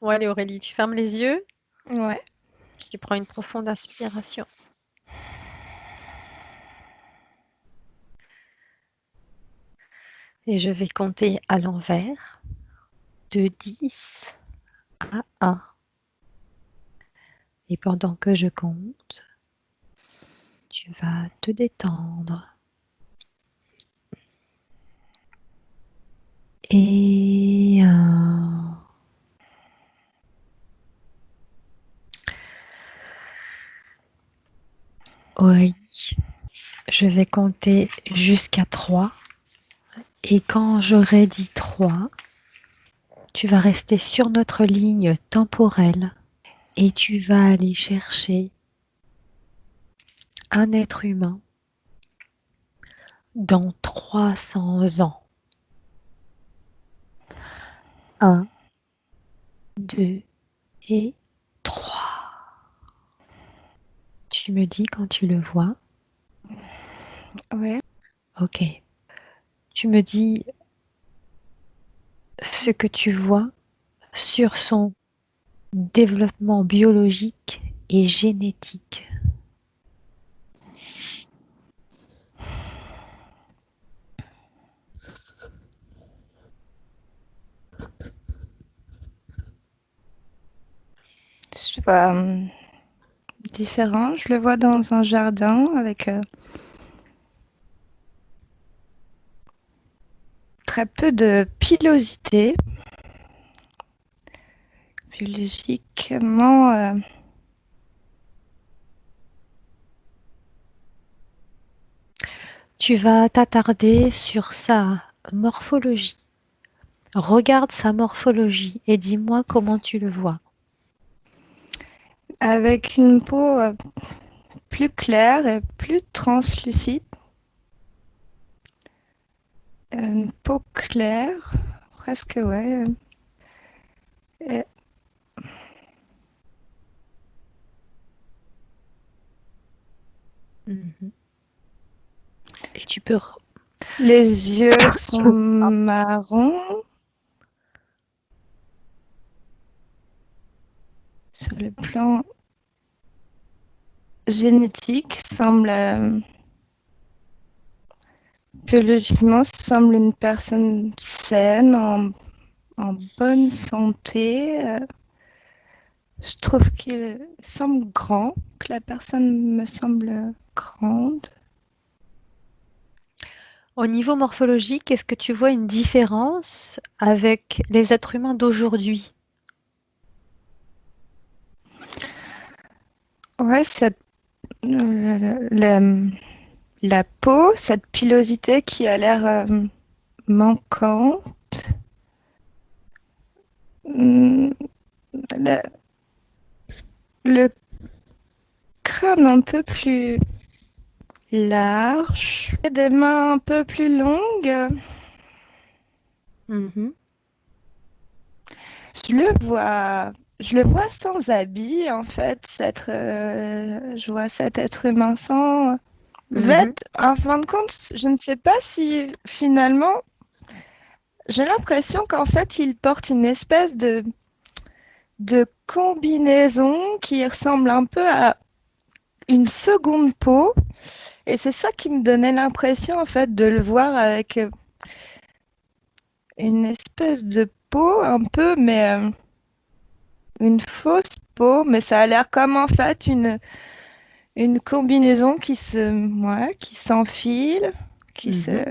Bon, allez, Aurélie, tu fermes les yeux, Ouais. tu prends une profonde inspiration. Et je vais compter à l'envers, de 10 à 1. Et pendant que je compte, tu vas te détendre. Et 1. Oui, je vais compter jusqu'à 3. Et quand j'aurai dit 3, tu vas rester sur notre ligne temporelle et tu vas aller chercher un être humain dans 300 ans. 1, 2 et 3. Tu me dis quand tu le vois. Ouais. Ok. Tu me dis ce que tu vois sur son développement biologique et génétique. Je vois différent. Je le vois dans un jardin avec très peu de pilosité. Biologiquement, Tu vas t'attarder sur sa morphologie. Regarde sa morphologie et dis-moi comment tu le vois. avec une peau plus claire et plus translucide. Une peau claire, presque, ouais. Et Mhm. Et tu peux... les yeux sont marrons. Sur le plan génétique, semble biologiquement semble une personne saine, en bonne santé. Je trouve qu'il semble grand, que la personne me semble grande. Au niveau morphologique, est-ce que tu vois une différence avec les êtres humains d'aujourd'hui? Ouais, la, la peau, cette pilosité qui a l'air manquante. Hum, le, le crâne un peu plus large, et des mains un peu plus longues. Mhm. Je le vois, je le vois sans habit en fait. Je vois cet être humain sans Mhm. vêtements. En fin de compte, je ne sais pas si finalement, j'ai l'impression qu'en fait, il porte une espèce de combinaison qui ressemble un peu à une seconde peau. Et c'est ça qui me donnait l'impression en fait de le voir avec une espèce de peau un peu, mais une fausse peau, mais ça a l'air comme en fait une combinaison ouais, qui s'enfile, qui Mhm. se...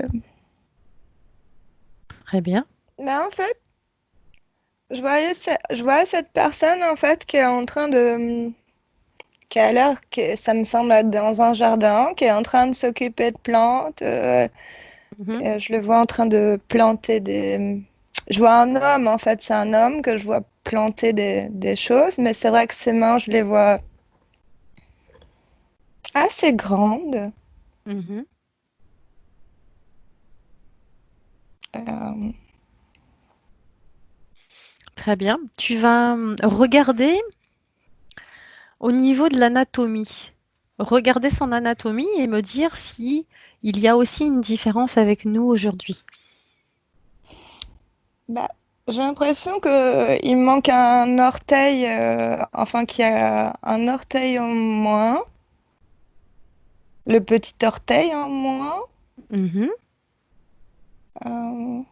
Très bien. Mais en fait, je voyais cette personne en fait qui est en train de... qui a l'air, que ça me semble être dans un jardin, qui est en train de s'occuper de plantes. Mhm. Je le vois en train de planter des... Je vois un homme, en fait, c'est un homme que je vois planter des choses, mais c'est vrai que ses mains, je les vois assez grandes. Mhm. Euh, Très bien. Tu vas regarder au niveau de l'anatomie. Regarder son anatomie et me dire si il y a aussi une différence avec nous aujourd'hui. Bah, J'ai l'impression que il manque un orteil, enfin qu'il y a un orteil en moins, le petit orteil en moins. Mhm. Euh,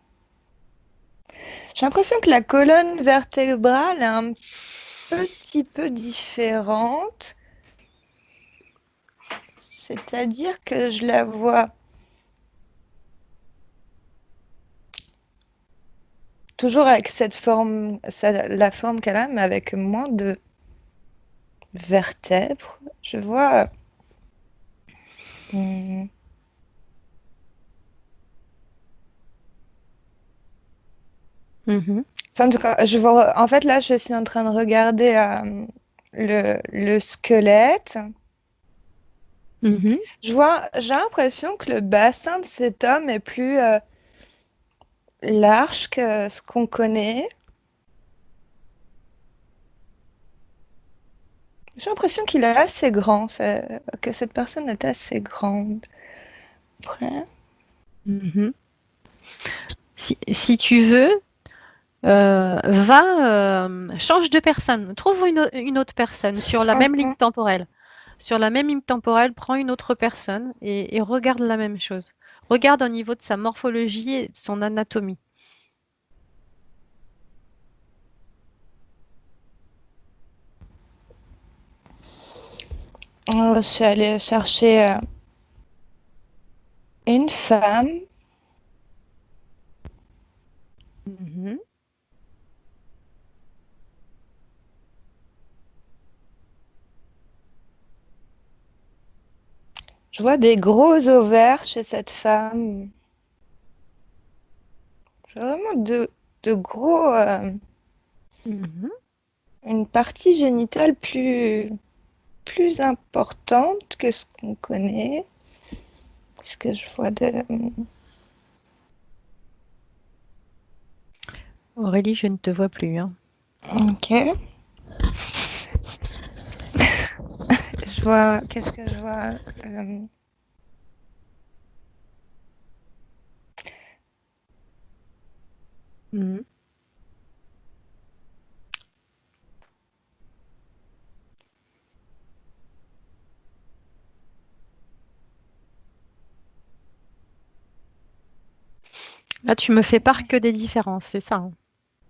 j'ai l'impression que la colonne vertébrale est un petit peu différente, c'est-à-dire que je la vois toujours avec cette forme, la forme qu'elle a, mais avec moins de vertèbres. Je vois. hmm, Mhm. Enfin, en tout cas, je vois. En fait, là, je suis en train de regarder le squelette. Mhm. J'ai l'impression que le bassin de cet homme est plus large que ce qu'on connaît. J'ai l'impression qu'il est assez grand, que cette personne est assez grande. Après. Mhm. Si tu veux, change de personne. Trouve une autre personne sur la même ligne Mhm. temporelle. Sur la même ligne temporelle, prends une autre personne et regarde la même chose. Regarde au niveau de sa morphologie et de son anatomie. Je suis allée chercher une femme. Mhm. Je vois des gros ovaires chez cette femme. Je vois vraiment de gros, Mhm. une partie génitale plus importante que ce qu'on connaît. Ce que je vois de. Aurélie, je ne te vois plus, hein. Ok. Je vois. Qu'est-ce que je vois? Euh, Mhm. Là, tu me fais part que des différences, c'est ça, hein.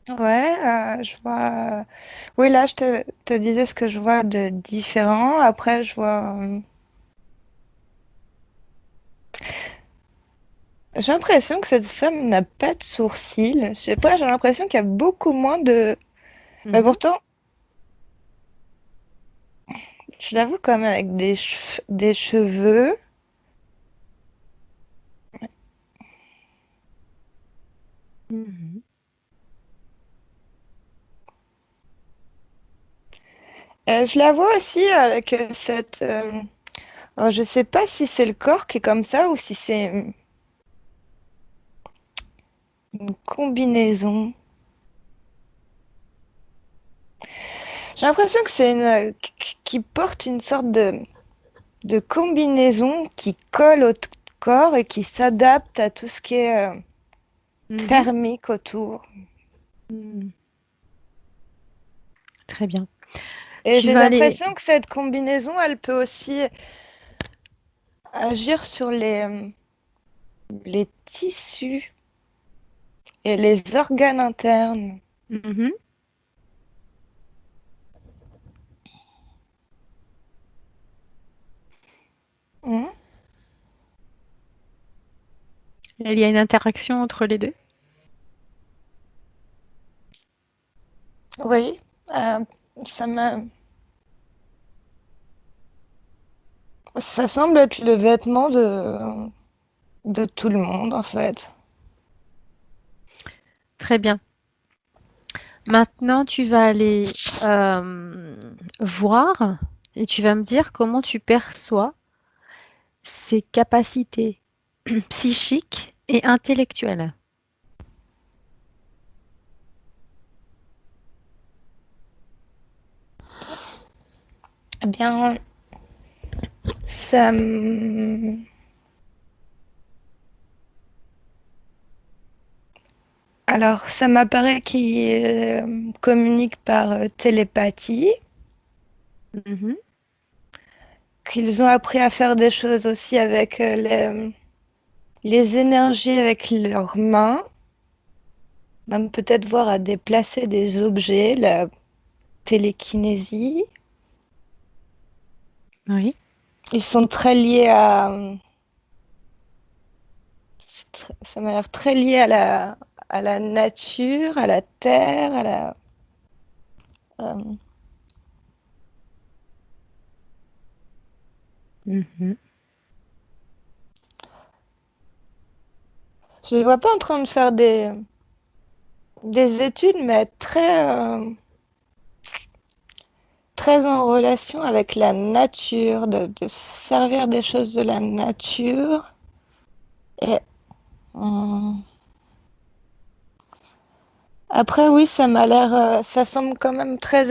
Ouais, je vois. Oui, là, je te disais ce que je vois de différent. Après, je vois. J'ai l'impression que cette femme n'a pas de sourcils. Je sais pas, j'ai l'impression qu'il y a beaucoup moins de. Mais Mhm. pourtant, je l'avoue quand même avec des cheveux. Mhm. Je la vois aussi avec cette. Alors, je sais pas si c'est le corps qui est comme ça ou si c'est une combinaison. J'ai l'impression que c'est qui porte une sorte de combinaison qui colle au corps et qui s'adapte à tout ce qui est Mhm. thermique autour. Mhm. Très bien. Et Tu j'ai vas aller. l'impression que cette combinaison, elle peut aussi agir sur les tissus et les organes internes. Mhm. Mhm. Il y a une interaction entre les deux. Oui, euh, ça me, ça semble être le vêtement de tout le monde, en fait. Très bien. Maintenant, tu vas aller voir et tu vas me dire comment tu perçois ses capacités psychiques et intellectuelles. Eh bien, ça, Alors, ça m'apparaît qu'ils communiquent par télépathie, Mhm. qu'ils ont appris à faire des choses aussi avec les énergies avec leurs mains, même peut-être voir à déplacer des objets, la télékinésie. Oui. Ils sont très liés à... Ça m'a l'air très lié à la nature, à la terre, à la... euh, Mhm. je les vois pas en train de faire des études, mais être très en relation avec la nature, de servir des choses de la nature. Et après, oui, ça m'a l'air, ça semble quand même très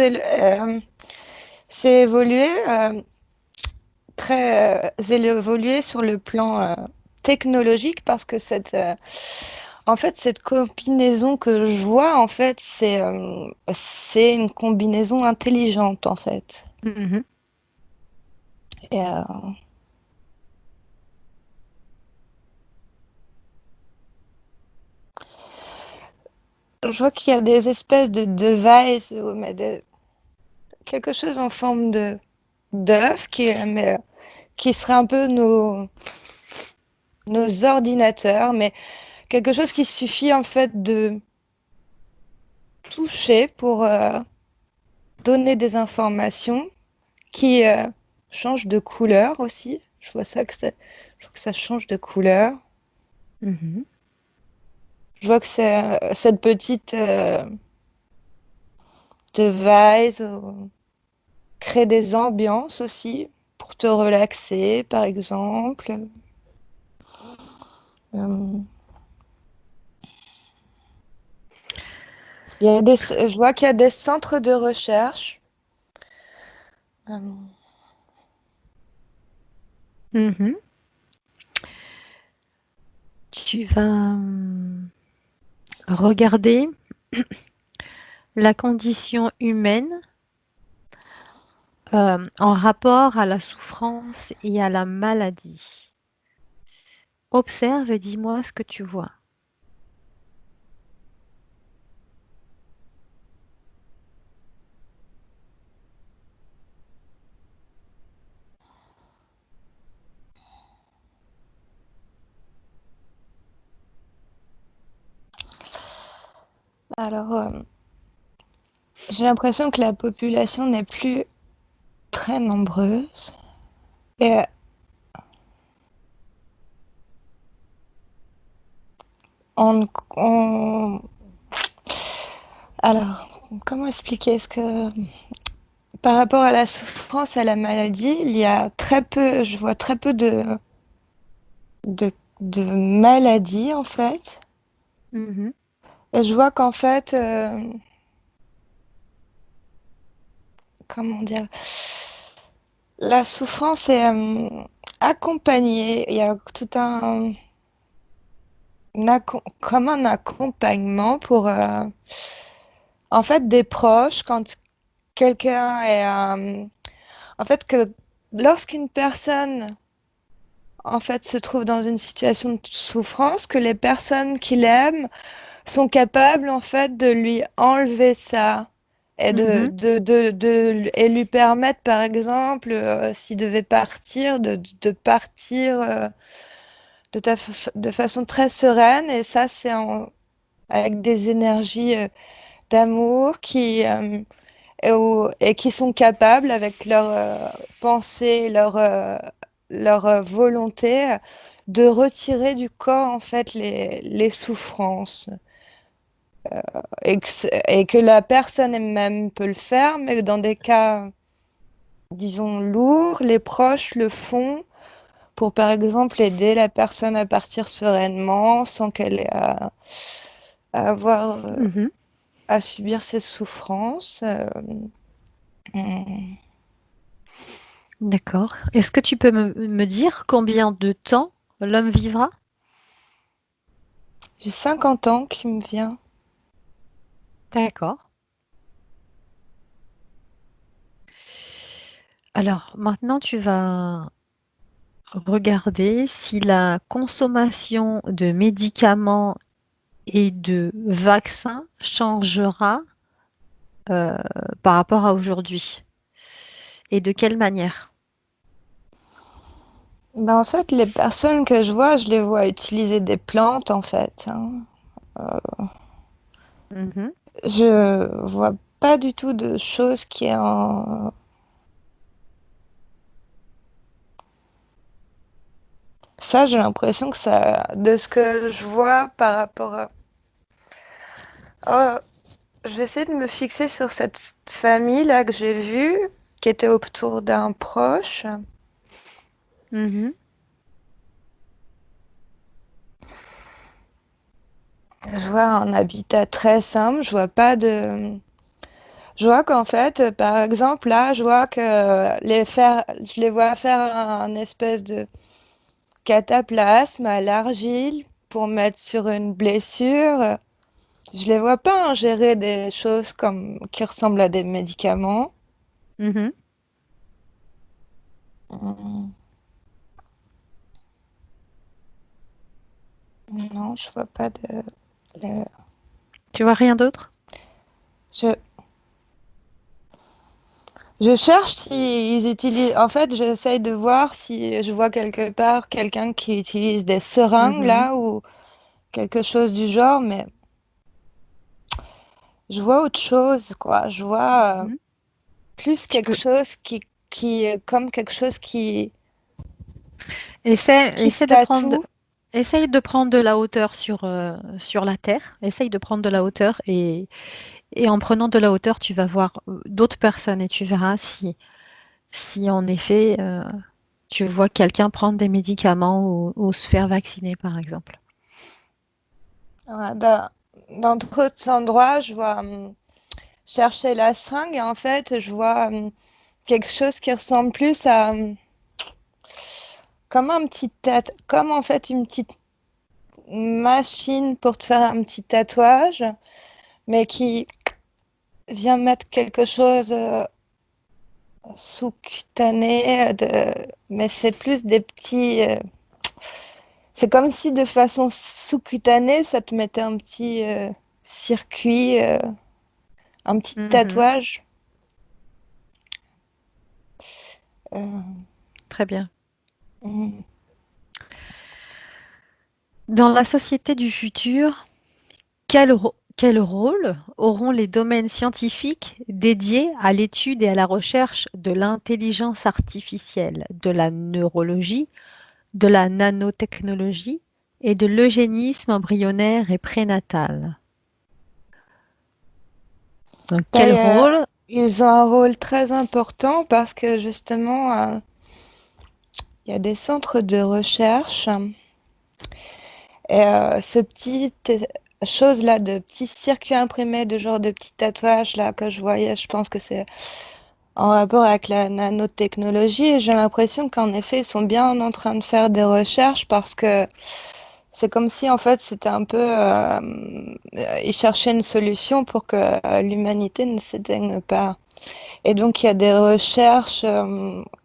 c'est évolué, très évolué sur le plan technologique parce que en fait, cette combinaison que je vois, en fait, c'est une combinaison intelligente, en fait. Mhm. Et, je vois qu'il y a des espèces de devices, mais quelque chose en forme de d'œuf qui serait un peu nos ordinateurs, mais quelque chose qui suffit en fait de toucher pour donner des informations qui changent de couleur aussi. Je vois ça je vois que ça change de couleur. Mhm. Je vois que c'est cette petite device crée des ambiances aussi pour te relaxer, par exemple. Euh, je vois qu'il y a des centres de recherche. Euh, Mhm. Tu vas regarder la condition humaine en rapport à la souffrance et à la maladie. Observe et dis-moi ce que tu vois. alors, j'ai l'impression que la population n'est plus très nombreuse. Et on, on- alors, comment expliquer? Est-ce que par rapport à la souffrance, à la maladie, il y a très peu, je vois très peu de, de maladies en fait. Mhm. Et je vois qu'en fait, comment dire, la souffrance est accompagnée. Il y a tout comme un accompagnement pour, en fait, des proches quand quelqu'un est, en fait, que lorsqu'une personne, en fait, se trouve dans une situation de souffrance, que les personnes qui l'aiment sont capables, en fait, de lui enlever ça. Et Mhm. et lui permettre, par exemple, s'il devait partir, de partir de façon très sereine. Et ça, avec des énergies d'amour et qui sont capables, avec leur pensée, leur volonté, de retirer du corps, en fait, les souffrances. Et que la personne elle-même peut le faire, mais dans des cas, disons, lourds, les proches le font pour, par exemple, aider la personne à partir sereinement sans qu'elle ait à avoir Mhm. à subir ses souffrances. Hmm. D'accord. Est-ce que tu peux me dire combien de temps l'homme vivra? J'ai 50 ans qui me vient. D'accord. Alors maintenant, tu vas regarder si la consommation de médicaments et de vaccins changera euh, par rapport à aujourd'hui et de quelle manière. Ben, en fait, les personnes que je les vois utiliser des plantes, en fait, hein. Mhm. Je vois pas du tout de choses qui est en... Ça, j'ai l'impression que ça... De ce que je vois par rapport à... Oh, je vais essayer de me fixer sur cette famille-là que j'ai vue, qui était autour d'un proche. Mhm. Je vois un habitat très simple, je vois pas de... Je vois qu'en fait, par exemple, là, je vois que je les vois faire un espèce de cataplasme à l'argile pour mettre sur une blessure. Je les vois pas ingérer des choses comme qui ressemblent à des médicaments. Mhm. Hum, Non, je vois pas de. le- Tu vois rien d'autre? Je, je cherche s'ils utilisent. En fait, j'essaye de voir si je vois quelque part quelqu'un qui utilise des seringues Mhm. là ou quelque chose du genre, mais je vois autre chose, quoi. Je vois Mhm. plus Tu quelque peux chose comme quelque chose qui essaie tatoue. essaye de prendre de la hauteur sur la terre. Essaye de prendre de la hauteur et en prenant de la hauteur, tu vas voir d'autres personnes et tu verras si en effet tu vois quelqu'un prendre des médicaments ou se faire vacciner, par exemple. Ouais, dans d'autres endroits, je vois chercher la seringue et en fait, je vois quelque chose qui ressemble plus à comme un petit comme en fait une petite machine pour te faire un petit tatouage, mais qui vient mettre quelque chose sous-cutané mais c'est plus des petits c'est comme si de façon sous-cutanée, ça te mettait un petit circuit, un petit Mhm. tatouage. Euh, Très bien. mm. Dans la société du futur, quel rôle auront les domaines scientifiques dédiés à l'étude et à la recherche de l'intelligence artificielle, de la neurologie, de la nanotechnologie et de l'eugénisme embryonnaire et prénatal? Donc, Ben, quel rôle? ils ont un rôle très important parce que justement, il y a des centres de recherche et ce petit chose-là, de petits circuits imprimés, de genre de petits tatouages là que je voyais, je pense que c'est en rapport avec la nanotechnologie et j'ai l'impression qu'en effet, ils sont bien en train de faire des recherches parce que c'est comme si en fait c'était un peu, ils cherchaient une solution pour que l'humanité ne s'éteigne pas. Et donc, il y a des recherches,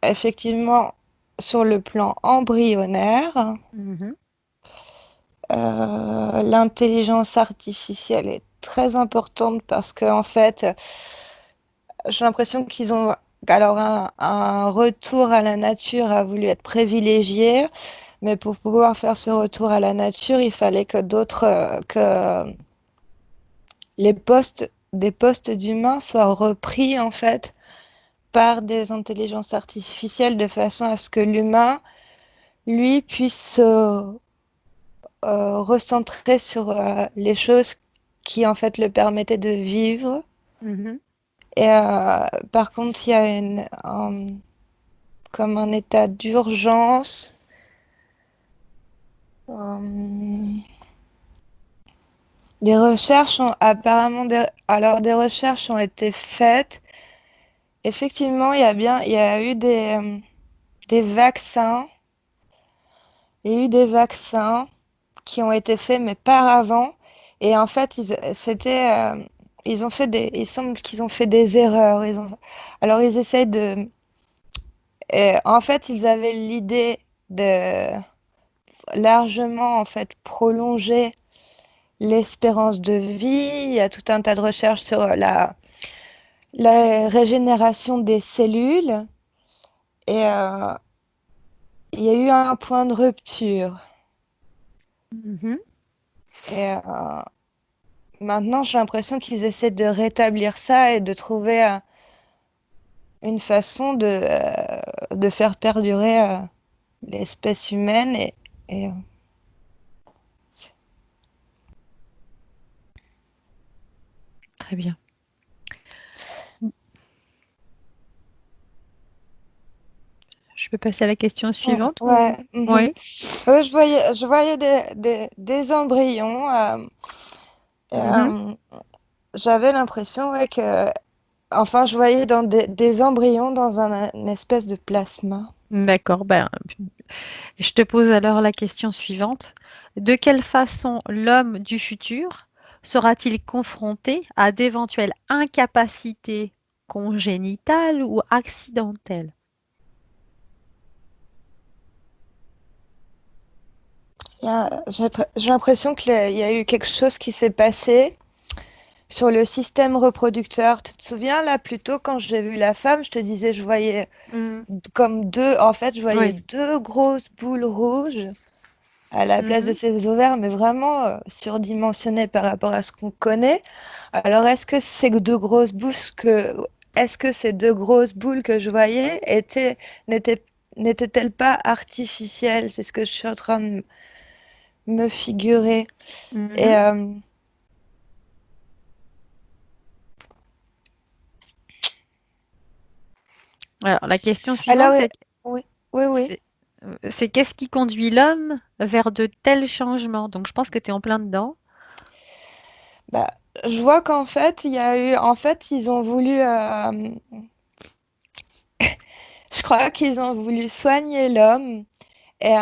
effectivement, sur le plan embryonnaire. Mhm, L'intelligence artificielle est très importante parce qu'en fait, j'ai l'impression qu'ils ont... Alors, un retour à la nature a voulu être privilégié, mais pour pouvoir faire ce retour à la nature, il fallait que que des postes d'humains soient repris, en fait, par des intelligences artificielles de façon à ce que l'humain, lui, puisse se recentrer sur les choses qui, en fait, le permettaient de vivre. mhm. Et par contre, il y a comme un état d'urgence. euh, apparemment, alors des recherches ont été faites. Effectivement, il y a eu des vaccins. Il y a eu des vaccins qui ont été faits, mais par avant. Et en fait, c'était il semble qu'ils ont fait des erreurs. Alors ils essayent en fait, ils avaient l'idée de largement en fait prolonger l'espérance de vie. Il y a tout un tas de recherches sur la régénération des cellules et il y a eu un point de rupture. Mhm. Et maintenant, j'ai l'impression qu'ils essaient de rétablir ça et de trouver une façon de faire perdurer l'espèce humaine. Et, Très bien. Je peux passer à la question suivante ouais. Oui. Je voyais des embryons. Mhm. Euh, j'avais l'impression ouais, que... Enfin, je voyais dans des embryons dans une espèce de plasma. D'accord. Ben, je te pose alors la question suivante. De quelle façon l'homme du futur sera-t-il confronté à d'éventuelles incapacités congénitales ou accidentelles? J'ai l'impression qu'il y a eu quelque chose qui s'est passé sur le système reproducteur. Tu te souviens, là, plus tôt, quand j'ai vu la femme, je te disais, je voyais Mm. comme deux, en fait, je voyais Oui. deux grosses boules rouges à la place de Mhm. ses ovaires, mais vraiment surdimensionnées par rapport à ce qu'on connaît. Alors, est-ce que ces deux grosses boules que je voyais n'étaient-elles pas artificielles? C'est ce que je suis en train de me figurer. Et Mhm. Alors, la question suivante, alors, c'est oui, oui, oui. c'est- c'est qu'est-ce qui conduit l'homme vers de tels changements? Donc, je pense que tu es en plein dedans. Bah, je vois qu'en fait, il y a eu, en fait, ils ont voulu, je crois qu'ils ont voulu soigner l'homme et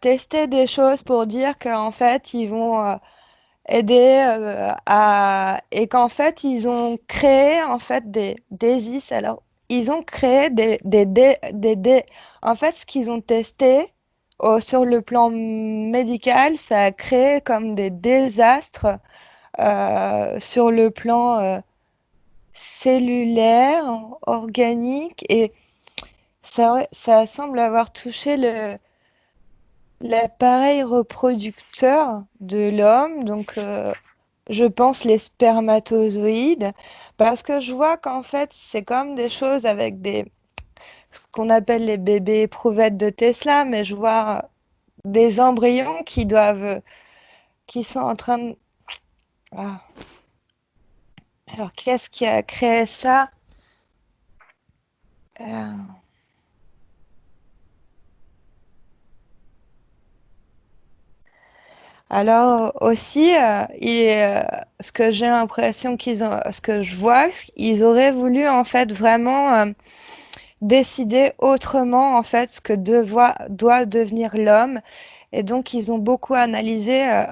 tester des choses pour dire qu'en fait, ils vont aider et qu'en fait, ils ont créé en fait des is. Alors, ils ont créé en fait, ce qu'ils ont testé sur le plan médical, ça a créé comme des désastres sur le plan cellulaire, organique, et ça semble avoir touché l'appareil reproducteur de l'homme, donc je pense les spermatozoïdes, parce que je vois qu'en fait c'est comme des choses avec ce qu'on appelle les bébés éprouvettes de Tesla, mais je vois des embryons qui sont en train de... Ah. Alors qu'est-ce qui a créé ça? Euh, Alors aussi, ce que j'ai l'impression ce que je vois, ils auraient voulu en fait vraiment décider autrement en fait ce que doit devenir l'homme. Et donc ils ont beaucoup analysé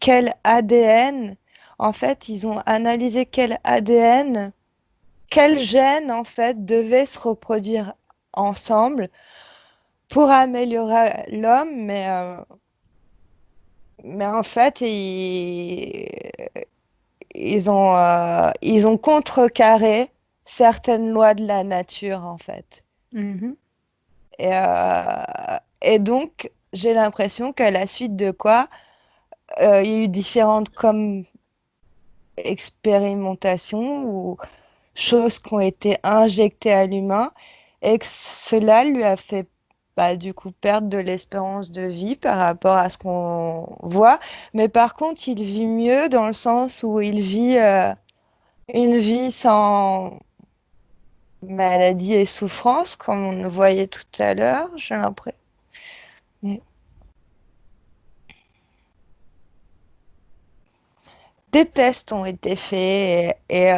quel ADN, en fait, ils ont analysé quel ADN, quel gène en fait devait se reproduire ensemble pour améliorer l'homme, mais en fait, ils ont contrecarré certaines lois de la nature, en fait. Mhm. Et donc, j'ai l'impression qu'à la suite de quoi, il y a eu différentes comme expérimentations ou choses qui ont été injectées à l'humain et que cela lui a fait du coup perdre de l'espérance de vie par rapport à ce qu'on voit. Mais par contre, il vit mieux dans le sens où il vit une vie sans maladie et souffrance, comme on le voyait tout à l'heure, j'ai l'impression. Mais des tests ont été faits et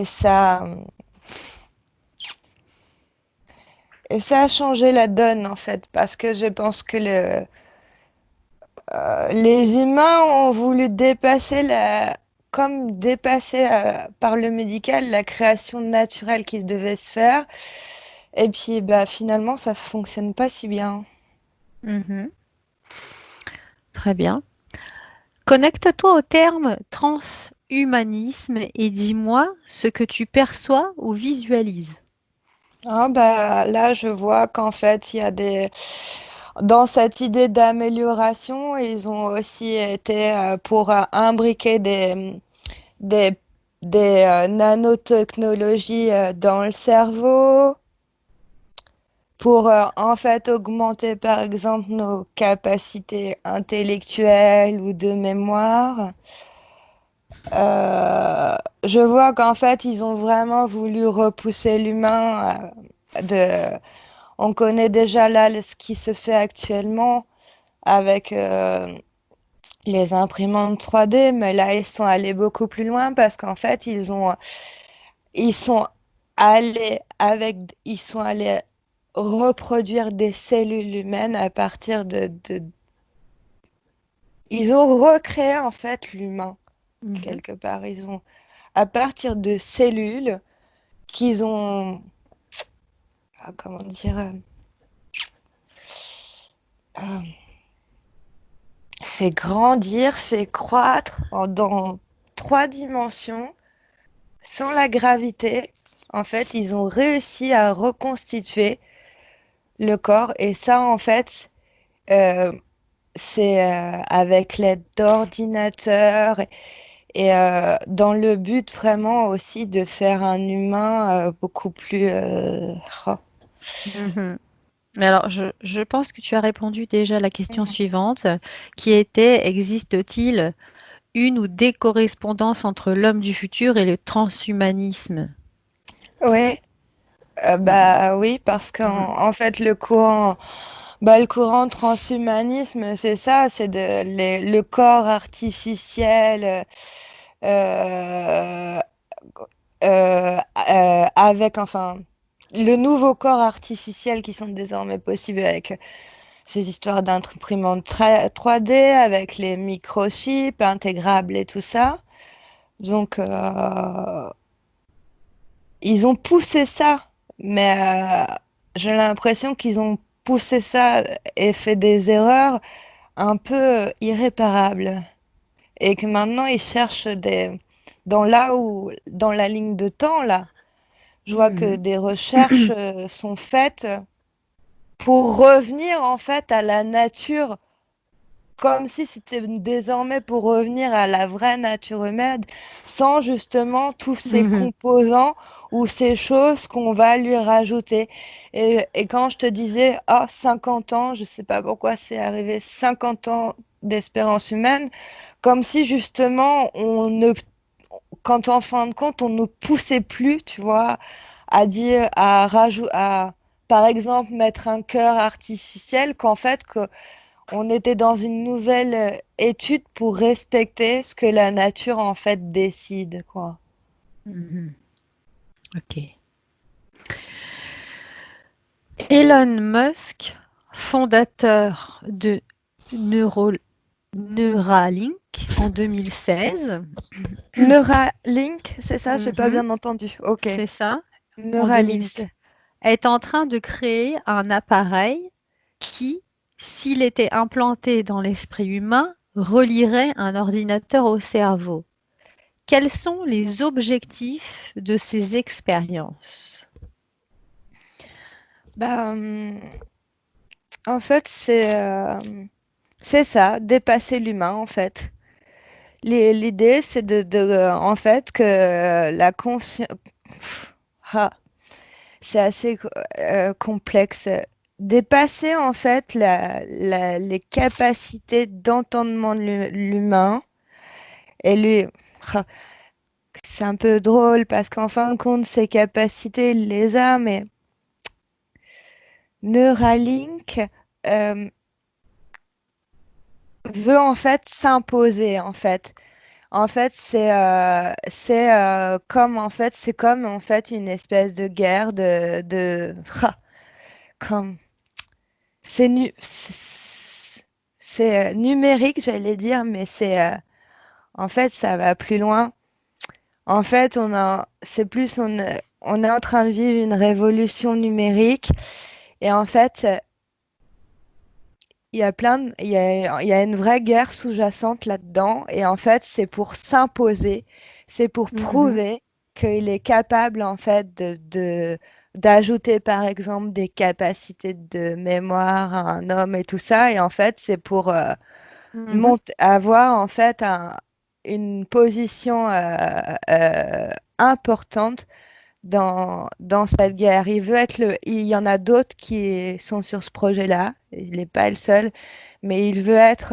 ça a changé la donne en fait, parce que je pense que les humains ont voulu dépasser comme dépassé par le médical la création naturelle qui devait se faire. Et puis bah finalement ça fonctionne pas si bien. Mhm. Très bien. Connecte-toi au terme transhumanisme et dis-moi ce que tu perçois ou visualises. Ah bah là je vois qu'en fait il y a des dans cette idée d'amélioration, ils ont aussi été pour imbriquer des, des nanotechnologies dans le cerveau, pour en fait augmenter par exemple nos capacités intellectuelles ou de mémoire. Je vois qu'en fait ils ont vraiment voulu repousser l'humain on connaît déjà là ce qui se fait actuellement avec les imprimantes 3D, mais là, ils sont allés beaucoup plus loin parce qu'en fait, ils sont ils sont allés reproduire des cellules humaines à partir ils ont recréé en fait l'humain Mhm. quelque part. Ils ont, à partir de cellules qu'ils ont, comment dire, euh, fait grandir, fait croître dans 3 dimensions sans la gravité. En fait, ils ont réussi à reconstituer le corps et ça, en fait, euh, c'est avec l'aide d'ordinateurs et dans le but vraiment aussi de faire un humain beaucoup plus... oh. Mhm. Mais alors, je pense que tu as répondu déjà à la question suivante, qui était, existe-t-il une ou des correspondances entre l'homme du futur et le transhumanisme? Ouais, Mhm. bah oui, parce Mhm. qu'en en fait, le courant transhumanisme, c'est ça, c'est le corps artificiel euh, avec, enfin, le nouveau corps artificiel qui sont désormais possibles avec ces histoires d'imprimantes 3D, avec les microchips intégrables et tout ça. Donc, ils ont poussé ça, mais j'ai l'impression qu'ils ont poussé ça et fait des erreurs un peu irréparables. Et que maintenant, ils cherchent dans la ligne de temps, là, je vois que Mhm. des recherches sont faites pour revenir en fait à la nature, comme si c'était désormais pour revenir à la vraie nature humaine, sans justement tous ces Mhm. composants ou ces choses qu'on va lui rajouter. Et quand je te disais, oh, 50 ans, je sais pas pourquoi c'est arrivé, 50 ans d'espérance humaine, comme si justement on ne quand en fin de compte, on ne poussait plus, tu vois, à dire, par exemple, mettre un cœur artificiel, qu'en fait, on était dans une nouvelle étude pour respecter ce que la nature, en fait, décide, quoi. Mhm. Ok. Elon Musk, fondateur de Neuro- Neuralink en 2016. Neuralink, c'est ça, j'ai pas Mhm. bien entendu. Ok. C'est ça, en Neuralink. 2016, est en train de créer un appareil qui, s'il était implanté dans l'esprit humain, relierait un ordinateur au cerveau. Quels sont les objectifs de ces expériences? Bah, en fait, c'est ça, dépasser l'humain, en fait. L'idée, c'est en fait, que la conscience... C'est assez complexe. Dépasser, en fait, les capacités d'entendement de l'humain. Et lui, ah, c'est un peu drôle parce qu'en fin de compte, ses capacités, il les a, mais Neuralink euh, veut en fait s'imposer, en fait. En fait, c'est comme en fait une espèce de guerre comme c'est numérique, j'allais dire, mais c'est En fait, ça va plus loin. En fait, on est en train de vivre une révolution numérique et en fait, il y a une vraie guerre sous-jacente là-dedans et en fait, c'est pour s'imposer, c'est pour Mhm. prouver qu'il est capable en fait d'ajouter par exemple des capacités de mémoire à un homme et tout ça et en fait, c'est pour Mhm. avoir en fait une position importante dans cette guerre. Il y en a d'autres qui sont sur ce projet-là. Il n'est pas le seul, mais il veut être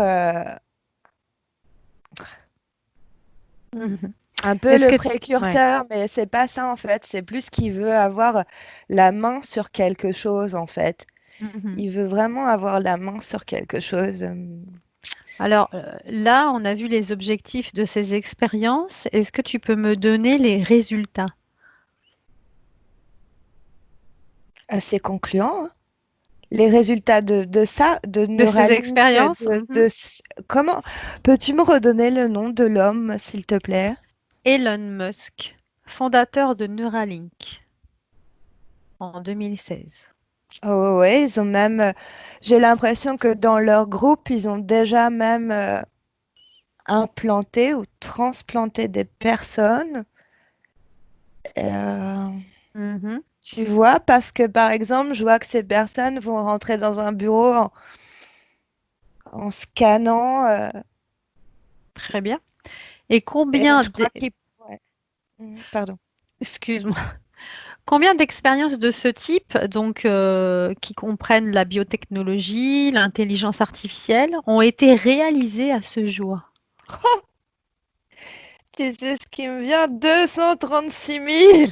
Mhm. un peu Est-ce le que... Ouais. précurseur, mais c'est pas ça en fait. C'est plus qu'il veut avoir la main sur quelque chose en fait. Mhm. Il veut vraiment avoir la main sur quelque chose. Alors là, on a vu les objectifs de ces expériences. Est-ce que tu peux me donner les résultats Assez concluant, hein. Les résultats de ça, de de ces Neuralink, expériences? Mhm. comment peux-tu me redonner le nom de l'homme, s'il te plaît? Elon Musk, fondateur de Neuralink en 2016. Oh ouais, ils ont même, j'ai l'impression que dans leur groupe, ils ont déjà même implanté ou transplanté des personnes. Euh, Mhm. Tu vois, parce que par exemple, je vois que ces personnes vont rentrer dans un bureau en scannant. Très bien. Et Et combien je crois qu'ils. Ouais. Pardon. excuse-moi, combien d'expériences de ce type, donc qui comprennent la biotechnologie, l'intelligence artificielle, ont été réalisées à ce jour? Tu sais ce qui me vient? 236 000.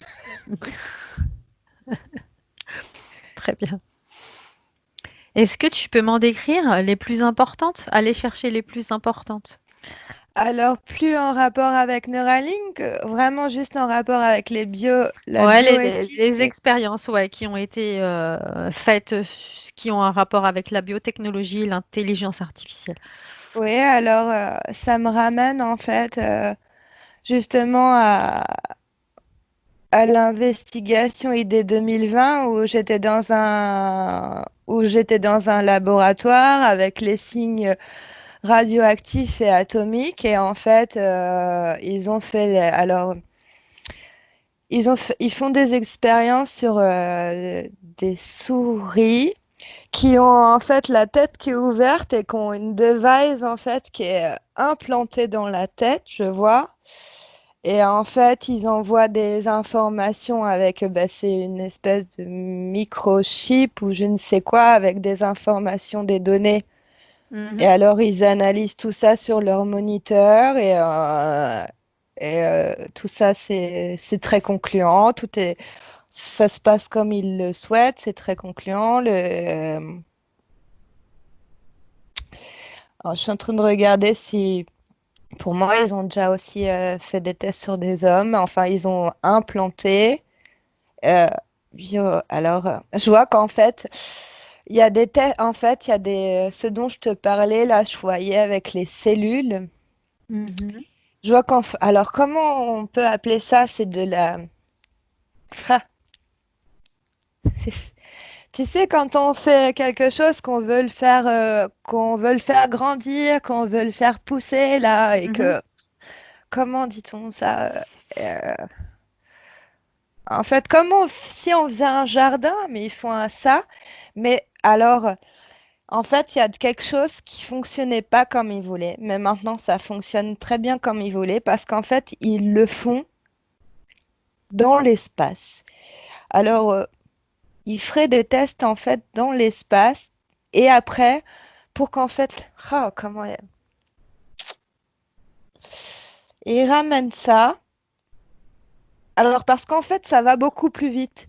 Très bien. Est-ce que tu peux m'en décrire les plus importantes? Aller chercher les plus importantes. Alors, plus en rapport avec Neuralink, vraiment juste en rapport avec la Ouais, bioéthique. les expériences ouais, qui ont été faites, qui ont un rapport avec la biotechnologie et l'intelligence artificielle. Oui, alors ça me ramène en fait justement à l'investigation ID 2020 où j'étais dans un laboratoire avec les signes radioactifs et atomiques et en fait ils ont fait alors ils font des expériences sur des souris qui ont en fait la tête qui est ouverte et qui ont une device en fait qui est implantée dans la tête, je vois. Et en fait, ils envoient des informations avec, bah, c'est une espèce de microchip ou je ne sais quoi, avec des informations, des données. Et Mhm. alors, ils analysent tout ça sur leur moniteur tout ça, c'est très concluant. Ça se passe comme ils le souhaitent, c'est très concluant. Alors, je suis en train de regarder si, pour moi, ils ont déjà aussi fait des tests sur des hommes. Enfin, ils ont implanté. euh, alors, je vois qu'en fait, il y a des tests. En fait, il y a ce dont je te parlais là, je voyais avec les cellules. Mhm. Je vois alors, comment on peut appeler ça? C'est de la. Ah, tu sais, quand on fait quelque chose qu'on veut le faire grandir, qu'on veut le faire pousser là, et Mhm. que comment dit-on ça? Euh, En fait, si on faisait un jardin, mais ils font ça. Mais alors, en fait, il y a quelque chose qui fonctionnait pas comme ils voulaient. Mais maintenant, ça fonctionne très bien comme ils voulaient parce qu'en fait, ils le font dans l'espace. Alors, ils feraient des tests en fait dans l'espace et après, pour qu'en fait, comment ils ramènent ça. Alors, parce qu'en fait, ça va beaucoup plus vite.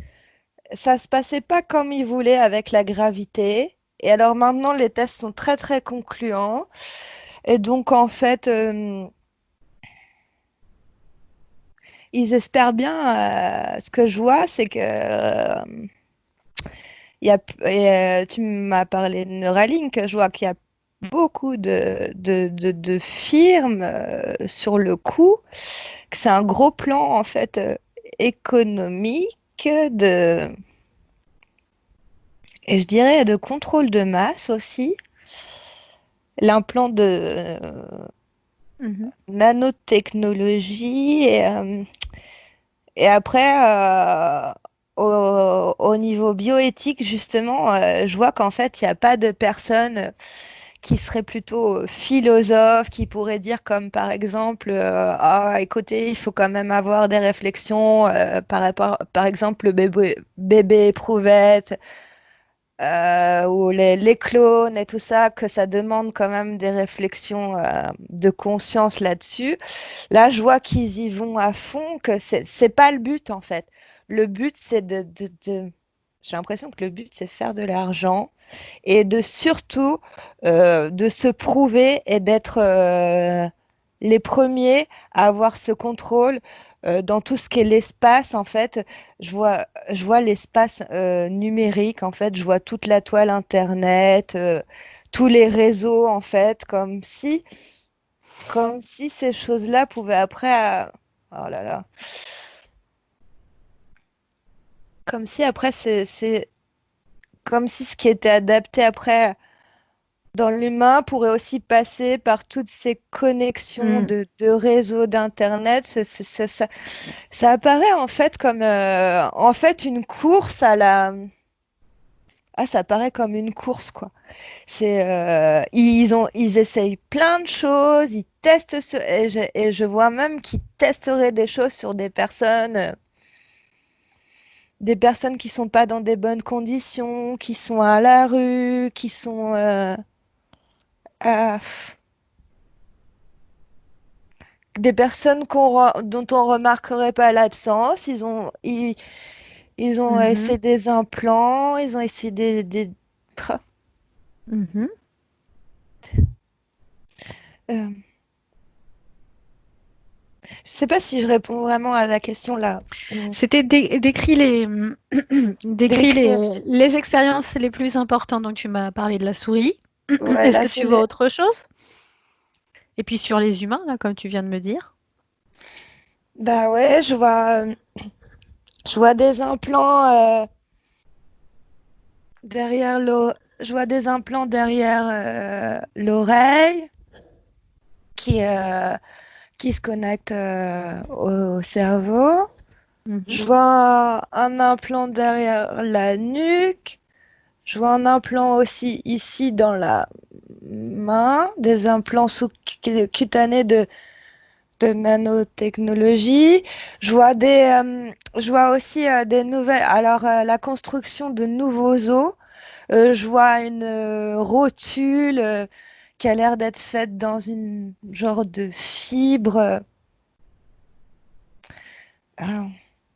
Ça se passait pas comme ils voulaient avec la gravité. Et alors maintenant, les tests sont très très concluants. Et donc en fait, ils espèrent bien. Ce que je vois, c'est que tu m'as parlé de Neuralink. Je vois qu'il y a beaucoup de firmes sur le coup, que c'est un gros plan en fait économique de, et je dirais de contrôle de masse aussi. L'implant de Mhm. nanotechnologie et après au niveau bioéthique justement, je vois qu'en fait il n'y a pas de personnes qui serait plutôt philosophe, qui pourrait dire comme par exemple, ah, écoutez, il faut quand même avoir des réflexions par rapport, par exemple, le bébé éprouvette ou les clones et tout ça, que ça demande quand même des réflexions de conscience là-dessus. Là, je vois qu'ils y vont à fond, que c'est pas le but en fait. Le but, c'est J'ai l'impression que le but, c'est faire de l'argent et de surtout de se prouver et d'être les premiers à avoir ce contrôle dans tout ce qui est l'espace. En fait, je vois l'espace numérique. En fait, je vois toute la toile Internet, tous les réseaux. En fait, comme si ces choses-là pouvaient après. Oh là là. Comme si après, c'est comme si ce qui était adapté après dans l'humain pourrait aussi passer par toutes ces connexions Mm. de réseaux d'Internet. Ça apparaît en fait comme en fait une course à la... Ah, ça apparaît comme une course, quoi. Ils essayent plein de choses, ils testent et je vois même qu'ils testeraient des choses sur des personnes qui sont pas dans des bonnes conditions, qui sont à la rue, qui sont à- des personnes dont on remarquerait pas l'absence. Ils ont Mhm. essayé des implants, ils ont essayé Tra- Mhm. euh, je sais pas si je réponds vraiment à la question là. C'était décrit décrit D'écrire. les expériences les plus importantes. Donc, tu m'as parlé de la souris. Ouais, Est-ce là que c'est tu vois autre chose? Et puis sur les humains, là, comme tu viens de me dire. bah ouais, je vois des implants derrière je vois des implants derrière l'oreille qui euh, qui se connectent au cerveau. Mhm. Je vois un implant derrière la nuque. Je vois un implant aussi ici dans la main, des implants sous-cutanés de nanotechnologie. Je vois aussi des nouvelles, alors la construction de nouveaux os. Je vois une rotule qui a l'air d'être faite dans une genre de fibre, euh,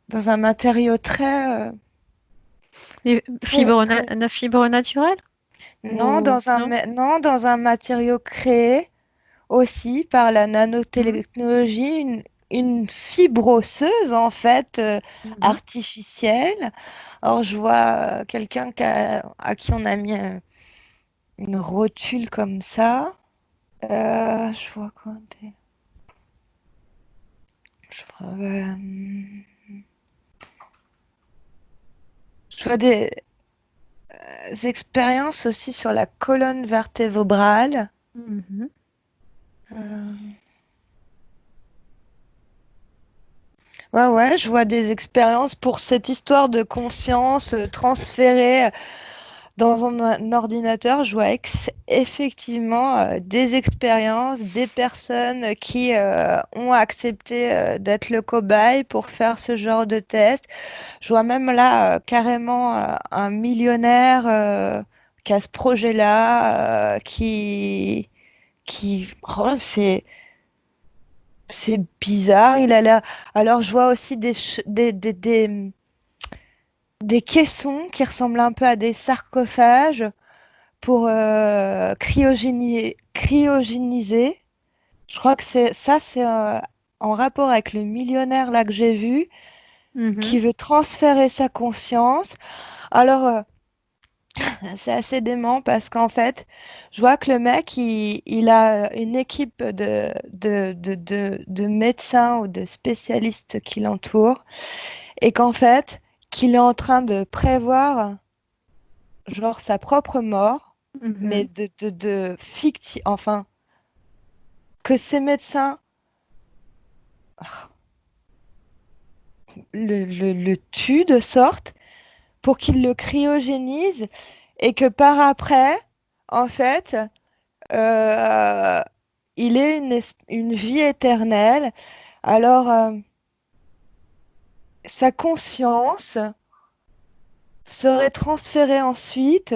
dans un matériau très, Les très, fibres naturelles? Ou non? non, dans un matériau créé aussi par la Mhm. nanotechnologie, une fibre osseuse en fait Mhm. artificielle. Alors je vois quelqu'un à qui on a mis une rotule comme ça. Je vois quoi? Je vois, je vois des expériences aussi sur la colonne vertébrale. Mhm. Euh, ouais, ouais, je vois des expériences pour cette histoire de conscience transférée dans un ordinateur. Je vois effectivement des expériences, des personnes qui ont accepté d'être le cobaye pour faire ce genre de test. Je vois même là carrément un millionnaire qui a ce projet-là, oh, c'est bizarre. Il a l'air. Alors je vois aussi des caissons qui ressemblent un peu à des sarcophages pour cryogéniser. Je crois que c'est en rapport avec le millionnaire là que j'ai vu Mhm. qui veut transférer sa conscience. Alors C'est assez dément parce qu'en fait, je vois que le mec, il a une équipe de médecins ou de spécialistes qui l'entourent et qu'en fait, qu'il est en train de prévoir genre sa propre mort, mais Mhm, de fictif, enfin, que ces médecins le tuent de sorte pour qu'il le cryogénise et que par après, en fait, euh, il ait une vie éternelle. Alors, sa conscience serait transférée ensuite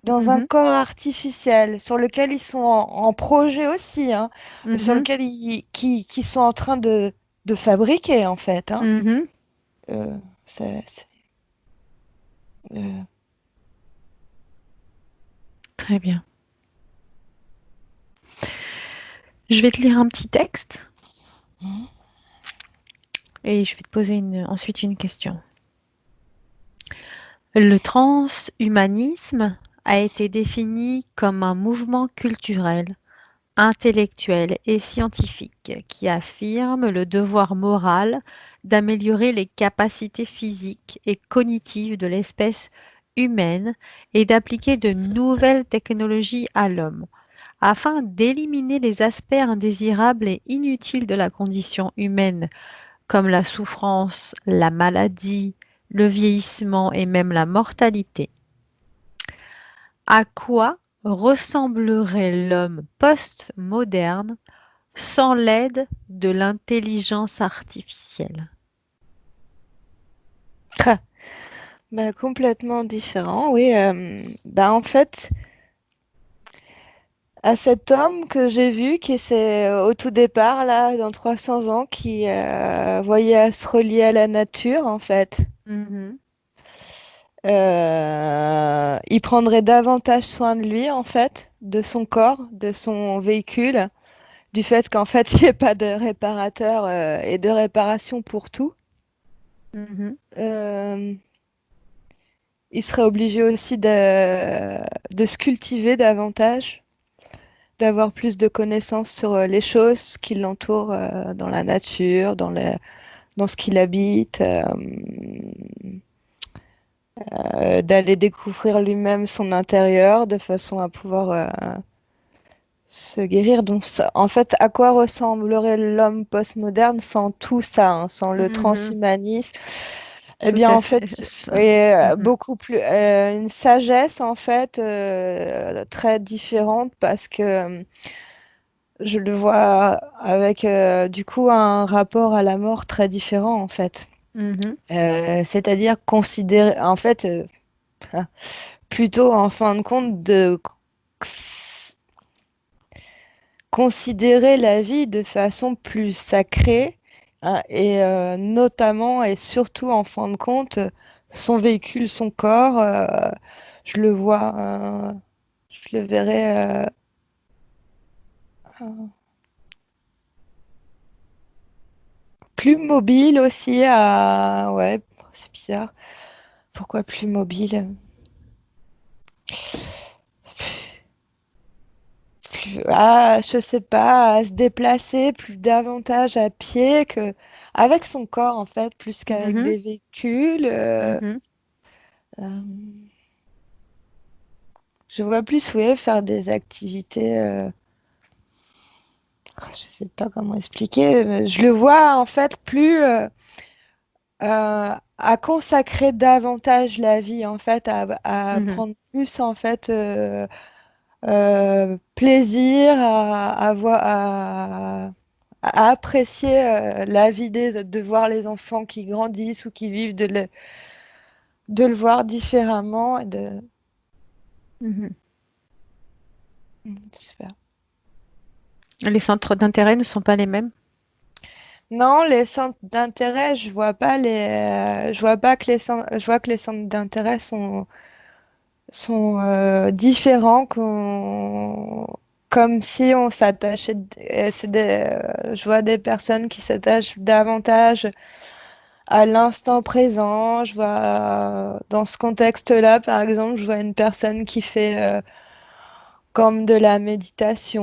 dans un mhm, corps artificiel sur lequel ils sont en projet aussi, hein, sur mhm, lequel qui sont en train de fabriquer en fait. Hein. mhm. Euh, euh, Très bien. Je vais te lire un petit texte et je vais te poser ensuite une question. Le transhumanisme a été défini comme un mouvement culturel, intellectuel et scientifique qui affirme le devoir moral d'améliorer les capacités physiques et cognitives de l'espèce humaine et d'appliquer de nouvelles technologies à l'homme, afin d'éliminer les aspects indésirables et inutiles de la condition humaine, comme la souffrance, la maladie, le vieillissement et même la mortalité. À quoi ressemblerait l'homme post-moderne sans l'aide de l'intelligence artificielle? bah, complètement différent, oui. Bah, en fait, à cet homme que j'ai vu, qui c'est au tout départ, là, dans 300 ans, qui voyait à se relier à la nature, en fait, Mhm, il prendrait davantage soin de lui, en fait, de son corps, de son véhicule, du fait qu'en fait, il n'y ait pas de réparateur et de réparation pour tout. mhm, Euh, il serait obligé aussi de se cultiver davantage, d'avoir plus de connaissances sur les choses qui l'entourent dans la nature, dans ce qu'il habite, d'aller découvrir lui-même son intérieur de façon à pouvoir se guérir. Donc, en fait, à quoi ressemblerait l'homme postmoderne sans tout ça, hein, sans le mhm. transhumanisme? Eh Tout bien, à en fait. fait, et, Mhm, beaucoup plus une sagesse en fait très différente parce que je le vois avec du coup un rapport à la mort très différent en fait. mhm, C'est-à-dire considérer en fait plutôt en fin de compte de considérer la vie de façon plus sacrée, hein, et notamment et surtout en fin de compte son véhicule, son corps, je le vois, je le verrais plus mobile aussi ouais, c'est bizarre. Pourquoi plus mobile? Je sais pas, à se déplacer plus davantage à pied que avec son corps en fait, plus qu'avec mhm, des véhicules. mhm. Euh, je vois plus, ouais, faire des activités. Je sais pas comment expliquer, mais je le vois en fait plus à consacrer davantage la vie en fait, à Mhm, prendre plus en fait plaisir à apprécier la vie de voir les enfants qui grandissent ou qui vivent, de le voir différemment et de. mhm. J'espère. Les centres d'intérêt ne sont pas les mêmes. Non, les centres d'intérêt, je vois pas que je vois que les centres d'intérêt sont différents, comme si on s'attachait. Je vois des personnes qui s'attachent davantage à l'instant présent. Je vois, dans ce contexte-là, par exemple, je vois une personne qui fait comme de la méditation,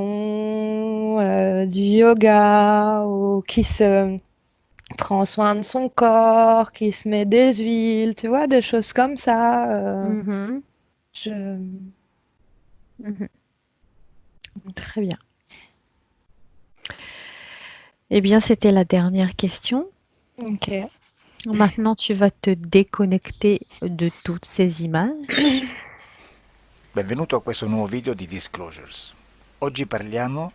du yoga, ou qui se prend soin de son corps, qui se met des huiles, tu vois, des choses comme ça. Mhm, Je... mhm. Très bien. Eh bien, c'était la dernière question. Ok. Maintenant, tu vas te déconnecter de toutes ces images. Benvenuto a questo nuovo video di Disclosures. Oggi parliamo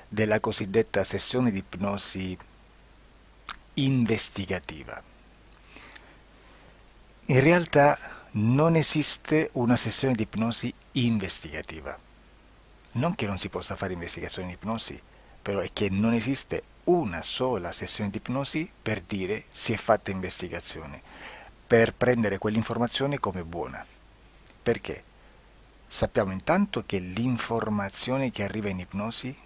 della cosiddetta sessione di ipnosi investigativa. In realtà non esiste una sessione di ipnosi investigativa. Non che non si possa fare investigazione di ipnosi, però è che non esiste una sola sessione di ipnosi per dire si è fatta investigazione, per prendere quell'informazione come buona. Perché? Sappiamo intanto che l'informazione che arriva in ipnosi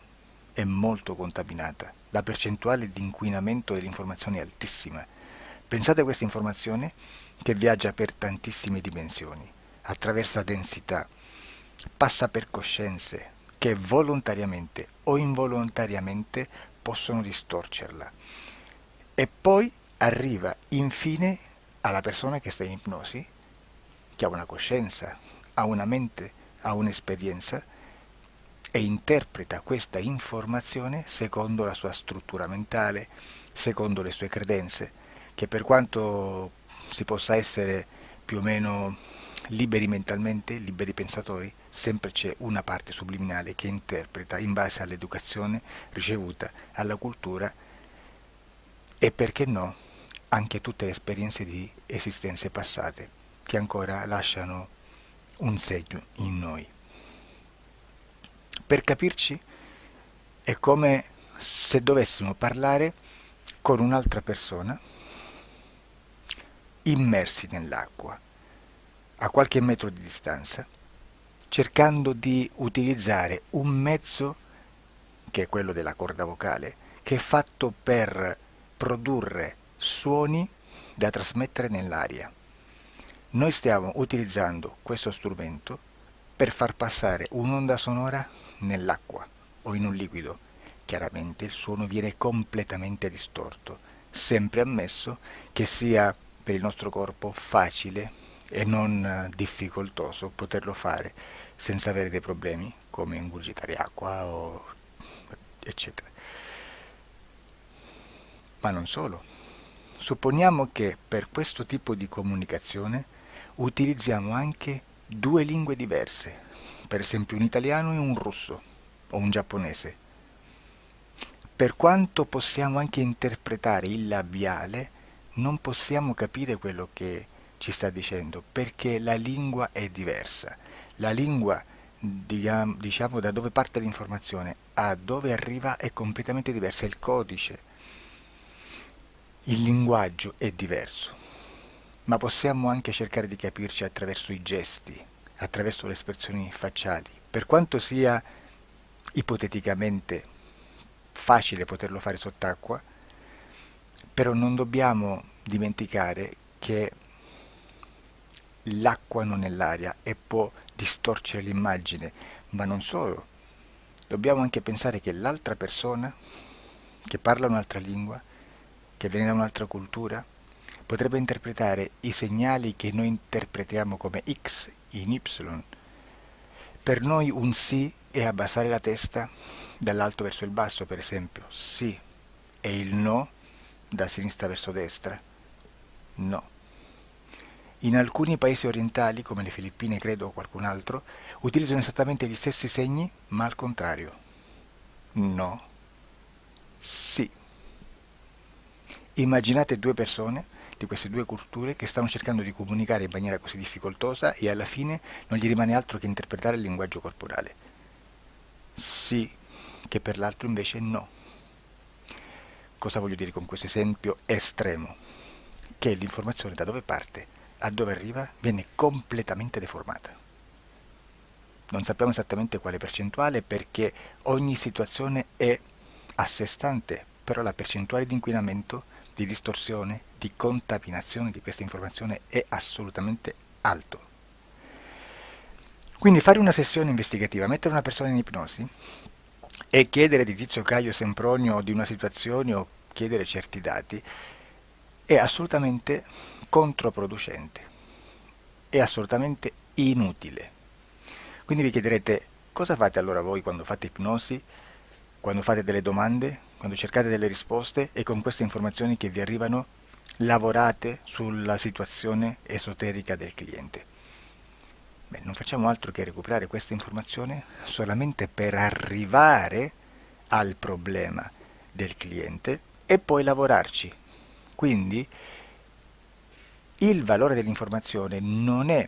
è molto contaminata, la percentuale di inquinamento dell'informazione è altissima. Pensate a questa informazione che viaggia per tantissime dimensioni, attraversa densità, passa per coscienze che volontariamente o involontariamente possono distorcerla e poi arriva infine alla persona che sta in ipnosi, che ha una coscienza, ha una mente, ha un'esperienza e interpreta questa informazione secondo la sua struttura mentale, secondo le sue credenze, che per quanto si possa essere più o meno liberi mentalmente, liberi pensatori, sempre c'è una parte subliminale che interpreta in base all'educazione ricevuta, alla cultura e perché no, anche tutte le esperienze di esistenze passate che ancora lasciano un segno in noi. Per capirci, è come se dovessimo parlare con un'altra persona immersi nell'acqua, a qualche metro di distanza, cercando di utilizzare un mezzo, che è quello della corda vocale, che è fatto per produrre suoni da trasmettere nell'aria. Noi stiamo utilizzando questo strumento per far passare un'onda sonora nell'acqua o in un liquido. Chiaramente il suono viene completamente distorto, sempre ammesso che sia per il nostro corpo facile e non difficoltoso poterlo fare senza avere dei problemi come ingurgitare acqua o eccetera. Ma non solo. Supponiamo che per questo tipo di comunicazione utilizziamo anche due lingue diverse, per esempio un italiano e un russo o un giapponese. Per quanto possiamo anche interpretare il labiale, non possiamo capire quello che ci sta dicendo, perché la lingua è diversa. La lingua, diciamo, da dove parte l'informazione a dove arriva è completamente diversa, il codice, il linguaggio è diverso, ma possiamo anche cercare di capirci attraverso i gesti, attraverso le espressioni facciali. Per quanto sia ipoteticamente facile poterlo fare sott'acqua, però non dobbiamo dimenticare che l'acqua non è l'aria e può distorcere l'immagine, ma non solo. Dobbiamo anche pensare che l'altra persona, che parla un'altra lingua, che viene da un'altra cultura, potrebbe interpretare i segnali che noi interpretiamo come X in Y. Per noi un sì è abbassare la testa dall'alto verso il basso, per esempio, sì, e il no da sinistra verso destra, no. In alcuni paesi orientali, come le Filippine credo o qualcun altro, utilizzano esattamente gli stessi segni, ma al contrario. No, sì. Immaginate due persone di queste due culture che stanno cercando di comunicare in maniera così difficoltosa e alla fine non gli rimane altro che interpretare il linguaggio corporale. Sì, che per l'altro invece no. Cosa voglio dire con questo esempio estremo? Che l'informazione da dove parte a dove arriva viene completamente deformata. Non sappiamo esattamente quale percentuale perché ogni situazione è a sé stante, però la percentuale di inquinamento, di distorsione, di di contaminazione di questa informazione è assolutamente alto. Quindi fare una sessione investigativa, mettere una persona in ipnosi e chiedere di Tizio Caio Sempronio di una situazione o chiedere certi dati è assolutamente controproducente, è assolutamente inutile. Quindi vi chiederete cosa fate allora voi quando fate ipnosi, quando fate delle domande, quando cercate delle risposte e con queste informazioni che vi arrivano lavorate sulla situazione esoterica del cliente. Beh, non facciamo altro che recuperare questa informazione solamente per arrivare al problema del cliente e poi lavorarci. Quindi il valore dell'informazione non è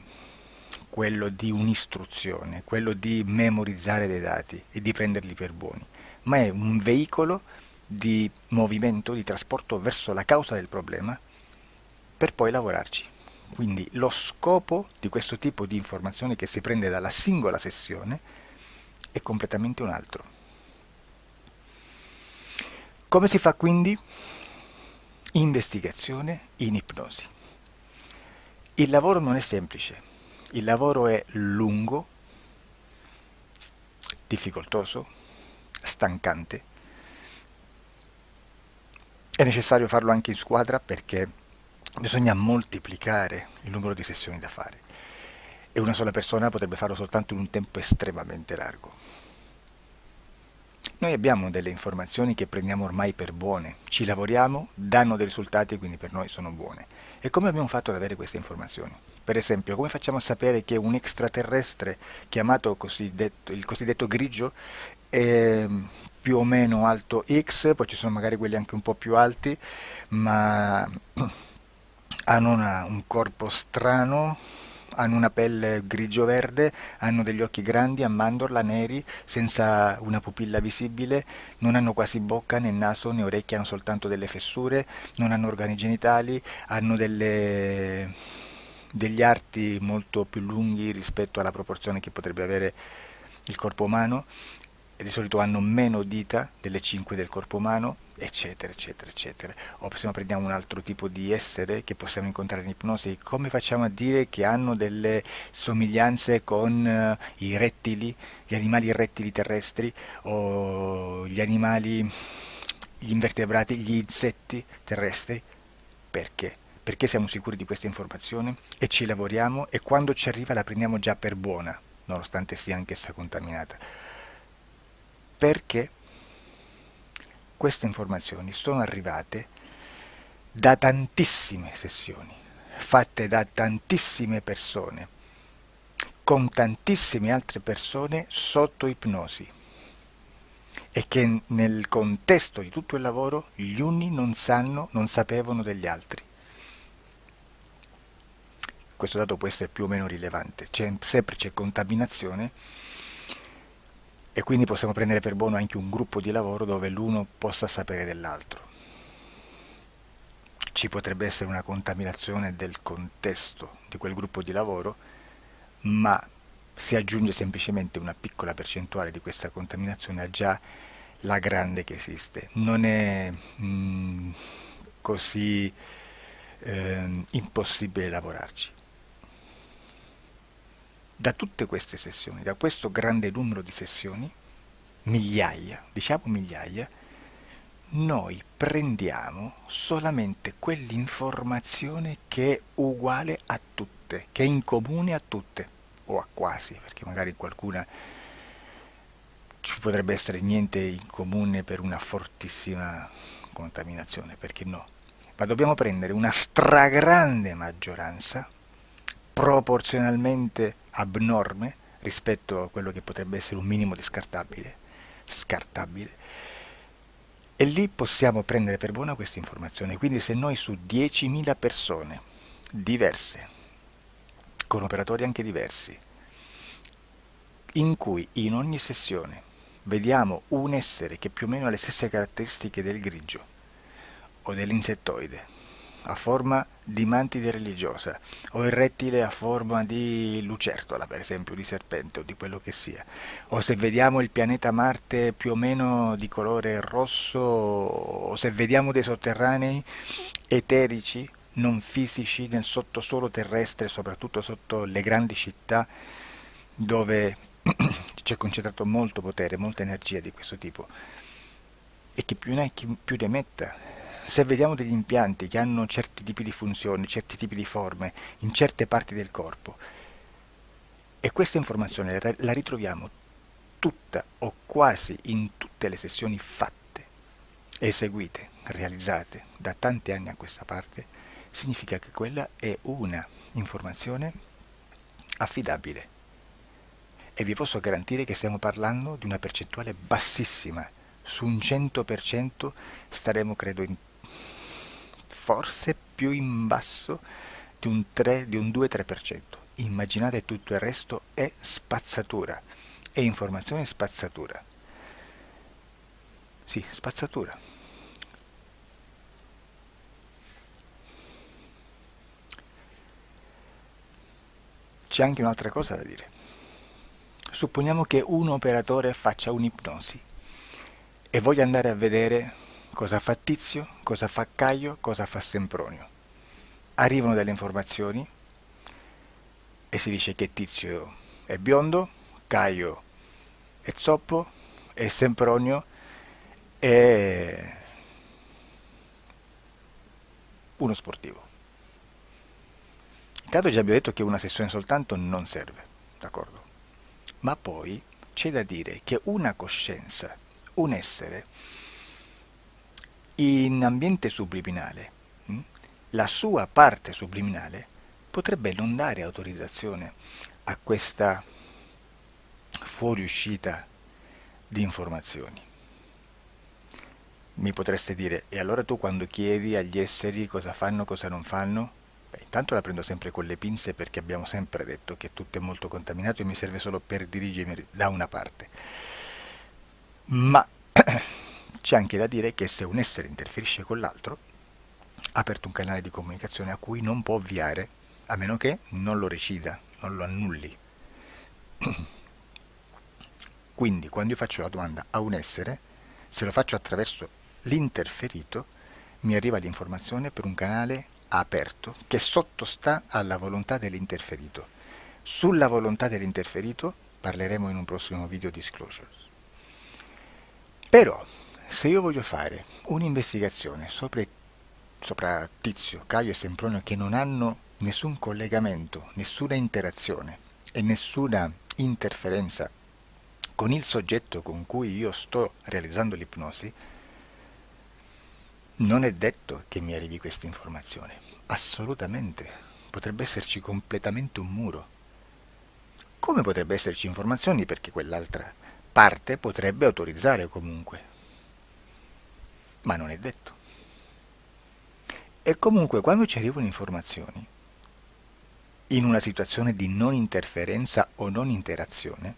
quello di un'istruzione, quello di memorizzare dei dati e di prenderli per buoni, ma è un veicolo di movimento, di trasporto verso la causa del problema per poi lavorarci. Quindi lo scopo di questo tipo di informazione che si prende dalla singola sessione è completamente un altro. Come si fa quindi? Investigazione in ipnosi. Il lavoro non è semplice, il lavoro è lungo, difficoltoso, stancante. È necessario farlo anche in squadra perché bisogna moltiplicare il numero di sessioni da fare e una sola persona potrebbe farlo soltanto in un tempo estremamente largo. Noi abbiamo delle informazioni che prendiamo ormai per buone, ci lavoriamo, danno dei risultati e quindi per noi sono buone. E come abbiamo fatto ad avere queste informazioni? Per esempio, come facciamo a sapere che un extraterrestre chiamato il cosiddetto grigio è più o meno alto X, poi ci sono magari quelli anche un po' più alti, ma hanno un corpo strano, hanno una pelle grigio-verde, hanno degli occhi grandi a mandorla, neri, senza una pupilla visibile, non hanno quasi bocca né naso né orecchie, hanno soltanto delle fessure, non hanno organi genitali, hanno degli arti molto più lunghi rispetto alla proporzione che potrebbe avere il corpo umano, e di solito hanno meno dita delle 5 del corpo umano, eccetera, eccetera, eccetera. O se no prendiamo un altro tipo di essere che possiamo incontrare in ipnosi, come facciamo a dire che hanno delle somiglianze con i rettili, gli animali rettili terrestri o gli invertebrati, gli insetti terrestri? Perché? Perché siamo sicuri di questa informazione e ci lavoriamo e quando ci arriva la prendiamo già per buona, nonostante sia anch'essa contaminata. Perché queste informazioni sono arrivate da tantissime sessioni, fatte da tantissime persone, con tantissime altre persone sotto ipnosi, e che nel contesto di tutto il lavoro gli uni non sapevano degli altri. Questo dato può essere più o meno rilevante, sempre c'è contaminazione e quindi possiamo prendere per buono anche un gruppo di lavoro dove l'uno possa sapere dell'altro. Ci potrebbe essere una contaminazione del contesto di quel gruppo di lavoro, ma si aggiunge semplicemente una piccola percentuale di questa contaminazione a già la grande che esiste. Non è così impossibile lavorarci. Da tutte queste sessioni, da questo grande numero di sessioni, migliaia, diciamo migliaia, noi prendiamo solamente quell'informazione che è uguale a tutte, che è in comune a tutte, o a quasi, perché magari qualcuna ci potrebbe essere niente in comune per una fortissima contaminazione, perché no? Ma dobbiamo prendere una stragrande maggioranza, proporzionalmente abnorme rispetto a quello che potrebbe essere un minimo di scartabile, e lì possiamo prendere per buona questa informazione. Quindi se noi su 10.000 persone diverse, con operatori anche diversi, in cui in ogni sessione vediamo un essere che più o meno ha le stesse caratteristiche del grigio o dell'insettoide, a forma di mantide religiosa, o il rettile a forma di lucertola, per esempio, di serpente o di quello che sia, o se vediamo il pianeta Marte più o meno di colore rosso, o se vediamo dei sotterranei eterici, non fisici, nel sottosuolo terrestre, soprattutto sotto le grandi città, dove c'è concentrato molto potere, molta energia di questo tipo, e che più ne hai più ne metta. Se vediamo degli impianti che hanno certi tipi di funzioni, certi tipi di forme, in certe parti del corpo, e questa informazione la ritroviamo tutta o quasi in tutte le sessioni fatte, eseguite, realizzate da tanti anni a questa parte, significa che quella è una informazione affidabile. E vi posso garantire che stiamo parlando di una percentuale bassissima. Su un 100% staremo, credo, forse più in basso di un 3, di un 2-3%. Immaginate, tutto il resto è spazzatura, è informazione spazzatura. Sì, spazzatura. C'è anche un'altra cosa da dire. Supponiamo che un operatore faccia un'ipnosi e voglia andare a vedere cosa fa Tizio, cosa fa Caio, cosa fa Sempronio. Arrivano delle informazioni e si dice che Tizio è biondo, Caio è zoppo e Sempronio è uno sportivo. Intanto già abbiamo detto che una sessione soltanto non serve, d'accordo? Ma poi c'è da dire che una coscienza, un essere, in ambiente subliminale, la sua parte subliminale potrebbe non dare autorizzazione a questa fuoriuscita di informazioni. Mi potreste dire, e allora tu quando chiedi agli esseri cosa fanno, cosa non fanno? Beh, intanto la prendo sempre con le pinze perché abbiamo sempre detto che tutto è molto contaminato e mi serve solo per dirigermi da una parte. Ma c'è anche da dire che se un essere interferisce con l'altro, ha aperto un canale di comunicazione a cui non può ovviare, a meno che non lo recida, non lo annulli. Quindi quando io faccio la domanda a un essere, se lo faccio attraverso l'interferito, mi arriva l'informazione per un canale aperto che sottostà alla volontà dell'interferito. Sulla volontà dell'interferito parleremo in un prossimo video disclosures. Però, se io voglio fare un'investigazione sopra Tizio, Caio e Sempronio che non hanno nessun collegamento, nessuna interazione e nessuna interferenza con il soggetto con cui io sto realizzando l'ipnosi, non è detto che mi arrivi questa informazione. Assolutamente. Potrebbe esserci completamente un muro. Come potrebbe esserci informazioni perché quell'altra parte potrebbe autorizzare comunque. Ma non è detto. E comunque quando ci arrivano informazioni, in una situazione di non interferenza o non interazione,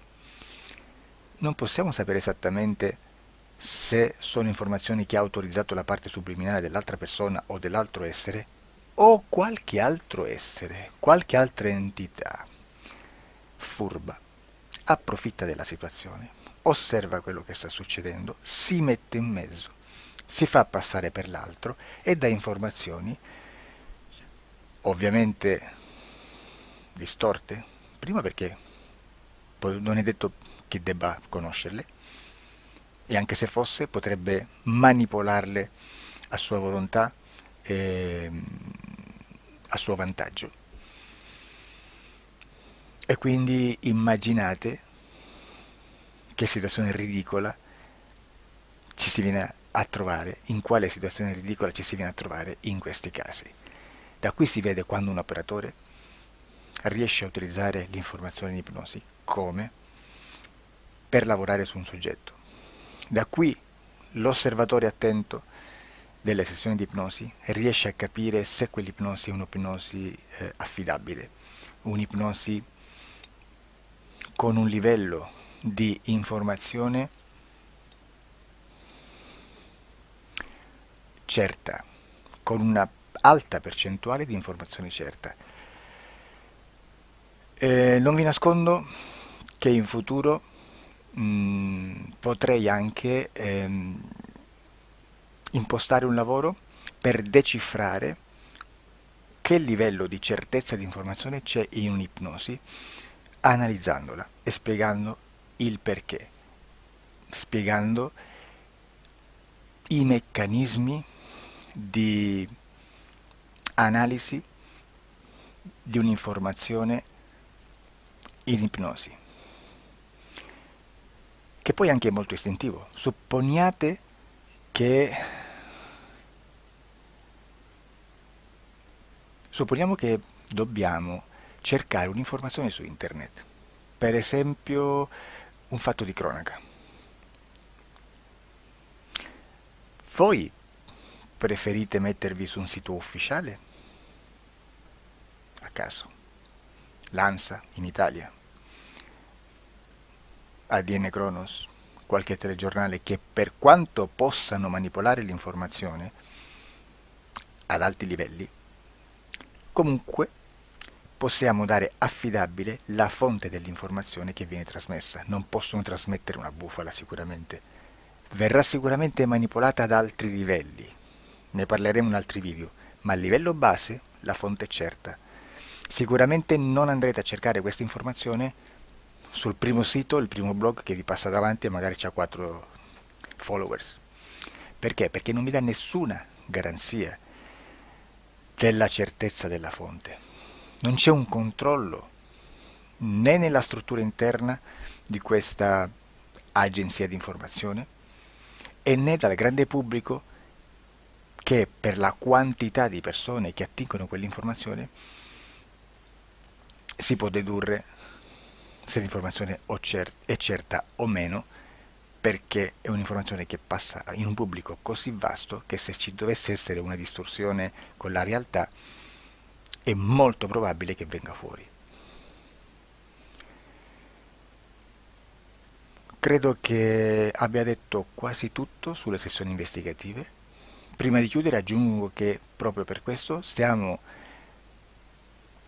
non possiamo sapere esattamente se sono informazioni che ha autorizzato la parte subliminale dell'altra persona o dell'altro essere, o qualche altro essere, qualche altra entità furba, approfitta della situazione, osserva quello che sta succedendo, si mette in mezzo, si fa passare per l'altro e dà informazioni, ovviamente distorte, prima perché non è detto che debba conoscerle, e anche se fosse potrebbe manipolarle a sua volontà e a suo vantaggio. E quindi immaginate che situazione ridicola ci si viene a trovare, in quale situazione ridicola ci si viene a trovare in questi casi. Da qui si vede quando un operatore riesce a utilizzare l'informazione in ipnosi come per lavorare su un soggetto. Da qui l'osservatore attento delle sessioni di ipnosi riesce a capire se quell'ipnosi è un'ipnosi affidabile, un'ipnosi con un livello di informazione certa, con una alta percentuale di informazione certa. Non vi nascondo che in futuro potrei anche impostare un lavoro per decifrare che livello di certezza di informazione c'è in un'ipnosi, analizzandola e spiegando il perché, spiegando i meccanismi di analisi di un'informazione in ipnosi, che poi anche è molto istintivo. Supponiamo che dobbiamo cercare un'informazione su internet, per esempio un fatto di cronaca. Voi preferite mettervi su un sito ufficiale? A caso. L'ANSA in Italia, ADN Kronos, qualche telegiornale che per quanto possano manipolare l'informazione ad alti livelli, comunque possiamo dare affidabile la fonte dell'informazione che viene trasmessa. Non possono trasmettere una bufala sicuramente. Verrà sicuramente manipolata ad altri livelli. Ne parleremo in altri video, ma a livello base la fonte è certa. Sicuramente non andrete a cercare questa informazione sul primo sito, il primo blog che vi passa davanti e magari ha 4 followers. Perché? Perché non vi dà nessuna garanzia della certezza della fonte. Non c'è un controllo né nella struttura interna di questa agenzia di informazione e né dal grande pubblico, che per la quantità di persone che attingono quell'informazione si può dedurre se l'informazione è certa o meno, perché è un'informazione che passa in un pubblico così vasto che se ci dovesse essere una distorsione con la realtà è molto probabile che venga fuori. Credo che abbia detto quasi tutto sulle sessioni investigative. Prima di chiudere aggiungo che proprio per questo stiamo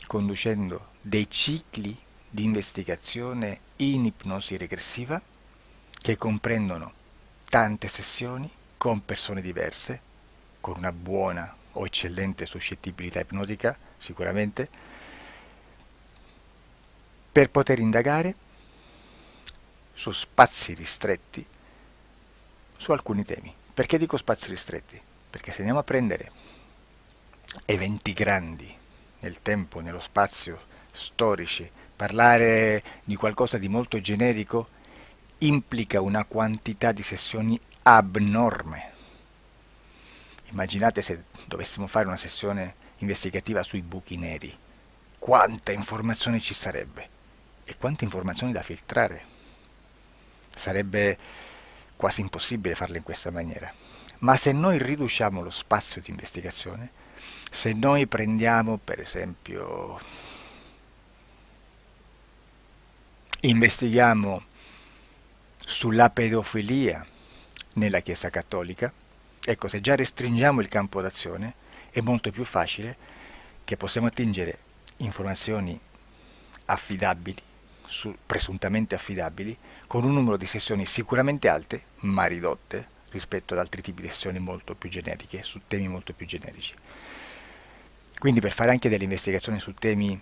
conducendo dei cicli di investigazione in ipnosi regressiva che comprendono tante sessioni con persone diverse, con una buona o eccellente suscettibilità ipnotica sicuramente, per poter indagare su spazi ristretti su alcuni temi. Perché dico spazi ristretti? Perché se andiamo a prendere eventi grandi nel tempo, nello spazio, storici, parlare di qualcosa di molto generico implica una quantità di sessioni abnorme. Immaginate se dovessimo fare una sessione investigativa sui buchi neri, quanta informazione ci sarebbe e quante informazioni da filtrare. Sarebbe quasi impossibile farlo in questa maniera. Ma se noi riduciamo lo spazio di investigazione, se noi prendiamo per esempio, investighiamo sulla pedofilia nella Chiesa Cattolica, ecco, se già restringiamo il campo d'azione è molto più facile che possiamo attingere informazioni affidabili, presuntamente affidabili, con un numero di sessioni sicuramente alte, ma ridotte rispetto ad altri tipi di sessioni molto più generiche, su temi molto più generici. Quindi per fare anche delle investigazioni su temi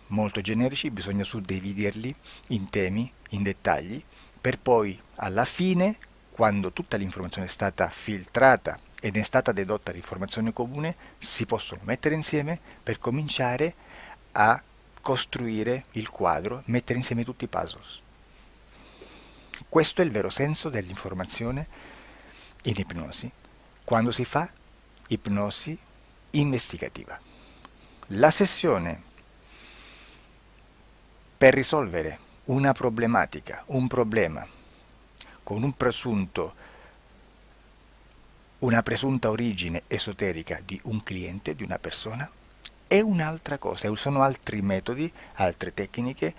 molto generici bisogna suddividerli in temi, in dettagli, per poi alla fine, quando tutta l'informazione è stata filtrata ed è stata dedotta l'informazione comune, si possono mettere insieme per cominciare a costruire il quadro, mettere insieme tutti i puzzles. Questo è il vero senso dell'informazione in ipnosi, quando si fa ipnosi investigativa. La sessione per risolvere una problematica, un problema, con una presunta origine esoterica di un cliente, di una persona, è un'altra cosa, sono altri metodi, altre tecniche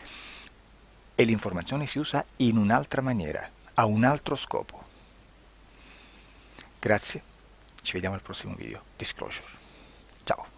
e l'informazione si usa in un'altra maniera, ha un altro scopo. Grazie, ci vediamo al prossimo video. Disclosure. Ciao.